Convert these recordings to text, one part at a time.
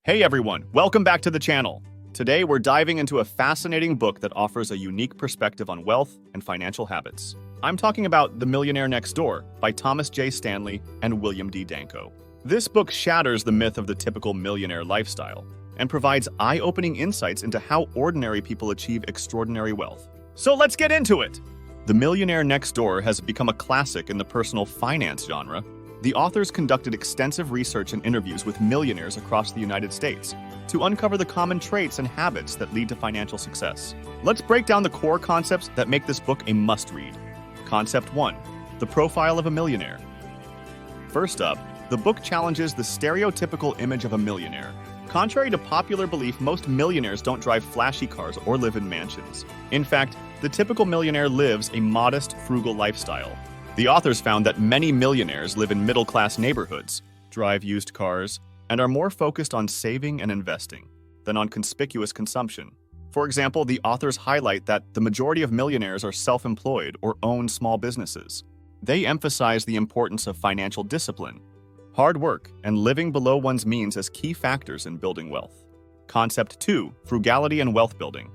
Hey everyone, welcome back to the channel. Today we're diving into a fascinating book that offers a unique perspective on wealth and financial habits. I'm talking about The Millionaire Next Door by Thomas J. Stanley and William D. Danko. This book shatters the myth of the typical millionaire lifestyle and provides eye-opening insights into how ordinary people achieve extraordinary wealth. So let's get into it! The Millionaire Next Door has become a classic in the personal finance genre. The authors conducted extensive research and interviews with millionaires across the United States to uncover the common traits and habits that lead to financial success. Let's break down the core concepts that make this book a must-read. Concept 1. The profile of a millionaire. First up, the book challenges the stereotypical image of a millionaire. Contrary to popular belief, most millionaires don't drive flashy cars or live in mansions. In fact, the typical millionaire lives a modest, frugal lifestyle. The authors found that many millionaires live in middle-class neighborhoods, drive used cars, and are more focused on saving and investing than on conspicuous consumption. For example, the authors highlight that the majority of millionaires are self-employed or own small businesses. They emphasize the importance of financial discipline, hard work, and living below one's means as key factors in building wealth. Concept 2. Frugality and wealth building.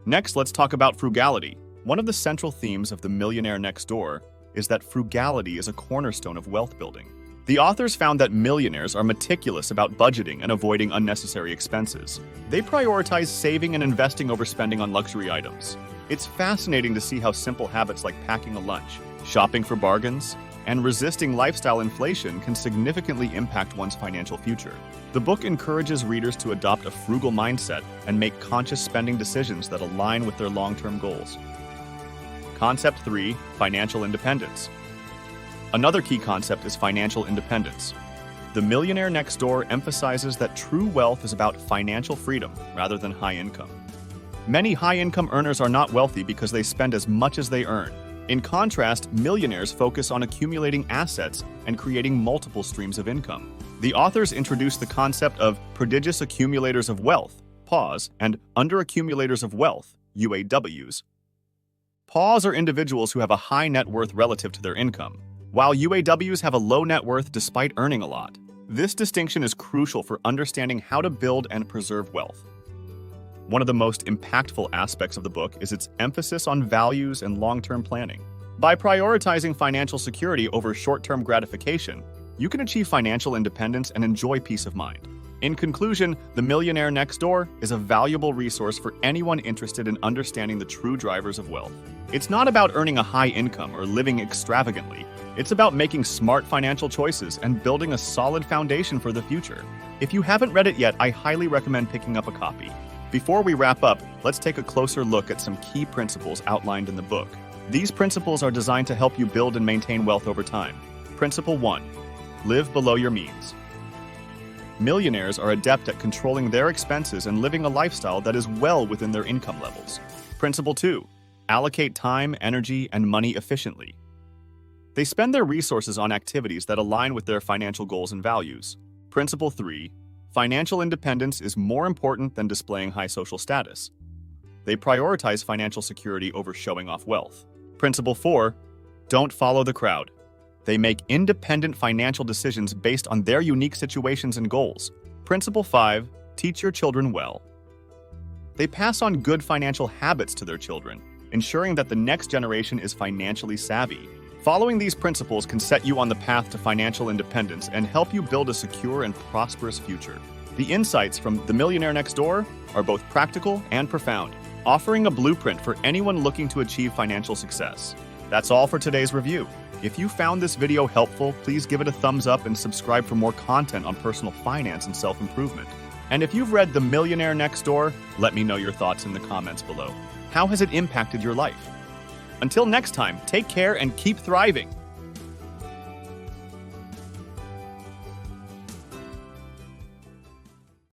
Next, let's talk about frugality. One of the central themes of The Millionaire Next Door is that frugality is a cornerstone of wealth building. The authors found that millionaires are meticulous about budgeting and avoiding unnecessary expenses. They prioritize saving and investing over spending on luxury items. It's fascinating to see how simple habits like packing a lunch, shopping for bargains, and resisting lifestyle inflation can significantly impact one's financial future. The book encourages readers to adopt a frugal mindset and make conscious spending decisions that align with their long-term goals. Concept 3. Financial independence. Another key concept is financial independence. The Millionaire Next Door emphasizes that true wealth is about financial freedom rather than high income. Many high-income earners are not wealthy because they spend as much as they earn. In contrast, millionaires focus on accumulating assets and creating multiple streams of income. The authors introduce the concept of prodigious accumulators of wealth, PAWs, and underaccumulators of wealth, UAWs. PAWs are individuals who have a high net worth relative to their income, while UAWs have a low net worth despite earning a lot. This distinction is crucial for understanding how to build and preserve wealth. One of the most impactful aspects of the book is its emphasis on values and long-term planning. By prioritizing financial security over short-term gratification, you can achieve financial independence and enjoy peace of mind. In conclusion, The Millionaire Next Door is a valuable resource for anyone interested in understanding the true drivers of wealth. It's not about earning a high income or living extravagantly. It's about making smart financial choices and building a solid foundation for the future. If you haven't read it yet, I highly recommend picking up a copy. Before we wrap up, let's take a closer look at some key principles outlined in the book. These principles are designed to help you build and maintain wealth over time. Principle 1. Live below your means. Millionaires are adept at controlling their expenses and living a lifestyle that is well within their income levels. Principle 2. Allocate time, energy, and money efficiently. They spend their resources on activities that align with their financial goals and values. Principle 3. Financial independence is more important than displaying high social status. They prioritize financial security over showing off wealth. Principle 4. Don't follow the crowd. They make independent financial decisions based on their unique situations and goals. Principle 5. Teach your children well. They pass on good financial habits to their children, ensuring that the next generation is financially savvy. Following these principles can set you on the path to financial independence and help you build a secure and prosperous future. The insights from The Millionaire Next Door are both practical and profound, offering a blueprint for anyone looking to achieve financial success. That's all for today's review. If you found this video helpful, please give it a thumbs up and subscribe for more content on personal finance and self-improvement. And if you've read The Millionaire Next Door, let me know your thoughts in the comments below. How has it impacted your life? Until next time, take care and keep thriving.